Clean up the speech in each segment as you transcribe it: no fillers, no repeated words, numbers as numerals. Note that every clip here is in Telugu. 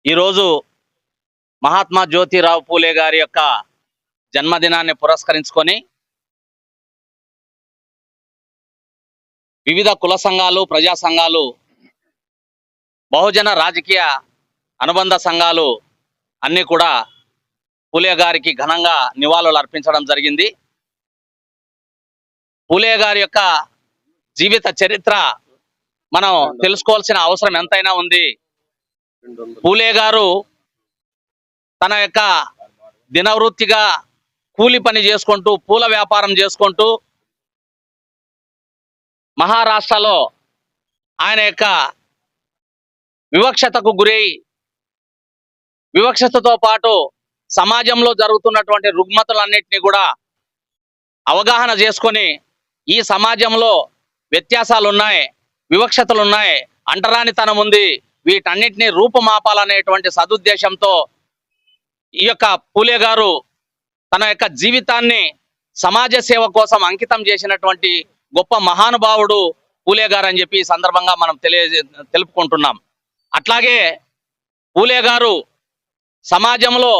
ఈరోజు మహాత్మా జ్యోతిరావు పూలే గారి యొక్క జన్మదినాన్ని పురస్కరించుకొని వివిధ కుల సంఘాలు, ప్రజా సంఘాలు, బహుజన రాజకీయ అనుబంధ సంఘాలు అన్నీ కూడా పూలే గారికి ఘనంగా నివాళులు అర్పించడం జరిగింది. పూలే గారి యొక్క జీవిత చరిత్ర మనం తెలుసుకోవాల్సిన అవసరం ఎంతైనా ఉంది. పూలే గారు తన యొక్క దినవృత్తిగా కూలి పని చేసుకుంటూ, పూల వ్యాపారం చేసుకుంటూ మహారాష్ట్రలో ఆయన యొక్క వివక్షతకు గురై, వివక్షతతో పాటు సమాజంలో జరుగుతున్నటువంటి రుగ్మతలన్నింటినీ కూడా అవగాహన చేసుకొని ఈ సమాజంలో వ్యత్యాసాలు ఉన్నాయి, వివక్షతలు ఉన్నాయి, అంటరానితనం ఉంది, వీటన్నిటినీ రూపుమాపాలనేటువంటి సదుద్దేశంతో ఈ యొక్క పూలే గారు తన యొక్క జీవితాన్ని సమాజ సేవ కోసం అంకితం చేసినటువంటి గొప్ప మహానుభావుడు పూలే గారు అని చెప్పి ఈ సందర్భంగా మనం తెలుపుకుంటున్నాం. అట్లాగే పూలే గారు సమాజంలో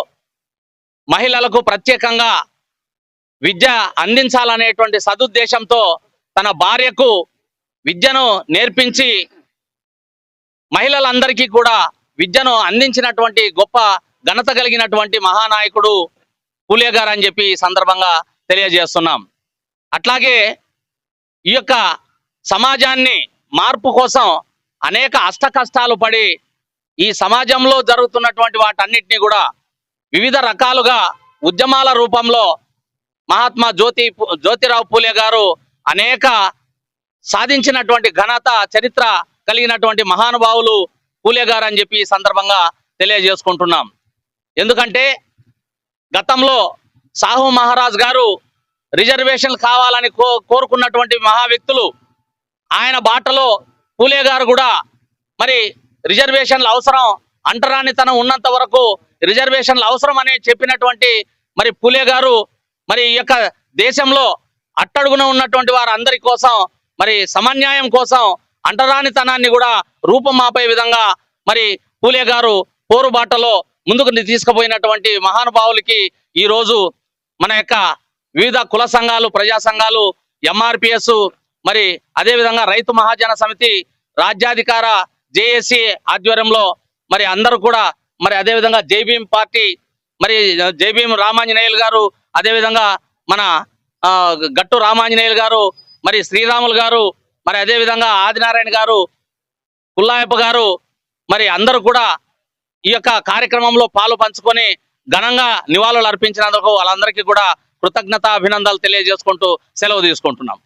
మహిళలకు ప్రత్యేకంగా విద్య అందించాలనేటువంటి సదుద్దేశంతో తన భార్యకు విద్యను నేర్పించి మహిళలందరికీ కూడా విద్యను అందించినటువంటి గొప్ప ఘనత కలిగినటువంటి మహానాయకుడు పూలే గారు అని చెప్పి ఈ సందర్భంగా తెలియజేస్తున్నాం. అట్లాగే ఈ యొక్క సమాజాన్ని మార్పు కోసం అనేక అష్ట కష్టాలు పడి ఈ సమాజంలో జరుగుతున్నటువంటి వాటన్నిటినీ కూడా వివిధ రకాలుగా ఉద్యమాల రూపంలో మహాత్మా జ్యోతిరావు పూలే గారు అనేక సాధించినటువంటి ఘనత, చరిత్ర కలిగినటువంటి మహానుభావులు పూలే గారు అని చెప్పి ఈ సందర్భంగా తెలియజేసుకుంటున్నాం. ఎందుకంటే గతంలో సాహు మహారాజ్ గారు రిజర్వేషన్లు కావాలని కోరుకున్నటువంటి మహా వ్యక్తులు. ఆయన బాటలో పూలే గారు కూడా మరి రిజర్వేషన్లు అవసరం, అంటరానితనం ఉన్నంత వరకు రిజర్వేషన్లు అవసరం అని చెప్పినటువంటి మరి పూలే గారు మరి ఈ యొక్క దేశంలో అట్టడుగున ఉన్నటువంటి వారందరి కోసం, మరి సమన్యాయం కోసం, అంటరానితనాన్ని కూడా రూపమాపే విధంగా మరి పూలే గారు పోరుబాటలో ముందుకు తీసుకుపోయినటువంటి మహానుభావులకి ఈరోజు మన యొక్క వివిధ కుల సంఘాలు, ప్రజా సంఘాలు, ఎంఆర్పిఎస్, మరి అదేవిధంగా రైతు మహాజన సమితి, రాజ్యాధికార జేఏసీ ఆధ్వర్యంలో మరి అందరూ కూడా, మరి అదేవిధంగా జైభీం పార్టీ, మరి జైభీం రామాంజనేయులు గారు, అదేవిధంగా మన గట్టు రామాంజనేయులు గారు, మరి శ్రీరాములు గారు, మరి అదేవిధంగా ఆదినారాయణ గారు, పుల్లాయప్ప గారు, మరి అందరూ కూడా ఈ యొక్క కార్యక్రమంలో పాలు పంచుకొని ఘనంగా నివాళులు అర్పించినందుకు వాళ్ళందరికీ కూడా కృతజ్ఞత, అభినందనలు తెలియజేసుకుంటూ సెలవు తీసుకుంటున్నాం.